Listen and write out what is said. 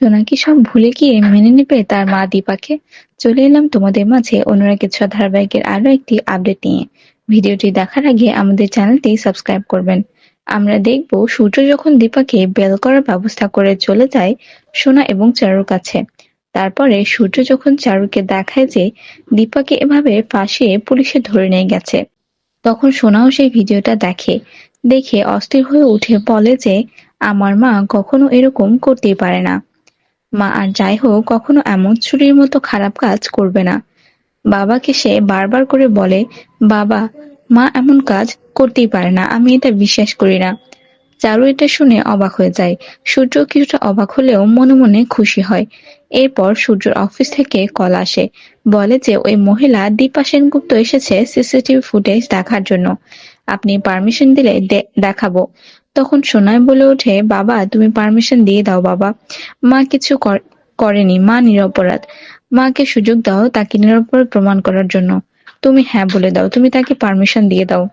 সোনাকি সব ভুলে গিয়ে মেনে নেবে তার মা দীপাকে। চলে এলাম তোমাদের মাঝে অনুরাগের ছোঁয়া ধারাবাহিকের আরো একটি আপডেট নিয়ে। ভিডিওটি দেখার আগে আমাদের চ্যানেলটি সাবস্ক্রাইব করবেন। আমরা দেখব সূর্য যখন দীপাকে বেল করার ব্যবস্থা করে চলে যায় সোনা এবং চারুর কাছে। তারপরে সূর্য যখন চারুকে দেখায় যে দীপাকে এভাবে ফাঁসিয়ে পুলিশে ধরে নিয়ে গেছে, তখন সোনাও সেই ভিডিওটা দেখে। দেখে অস্থির হয়ে উঠে বলে যে আমার মা কখনো এরকম করতেই পারে না। মা আর যাই হোক কখনো এমন চুরির মতো খারাপ কাজ করবে না। বাবাকে সে বারবার করে বলে, বাবা, মা এমন কাজ করতেই পারে না, আমি এটা বিশ্বাস করি না। চারু এটা শুনে অবাক হয়ে যায়। সূর্য কিছুটা অবাক হলেও মনে মনে খুশি হয়। এরপর সূর্যর অফিস থেকে কল আসে। বলে যে ওই মহিলা দীপা সেনগুপ্ত এসেছে সিসিটিভি ফুটেজ দেখার জন্য। আপনি পারমিশন দিলে দেখাবো। তখন সোনাই বলে ওঠে, বাবা তুমি পারমিশন দিয়ে দাও বাবা, মা কিছু করেনি, মা নিরপরাধ। মাকে সুযোগ দাও তাকে নিরপরাধ প্রমাণ করার জন্য। তুমি হ্যাঁ বলে দাও, তুমি তাকে পারমিশন দিয়ে দাও।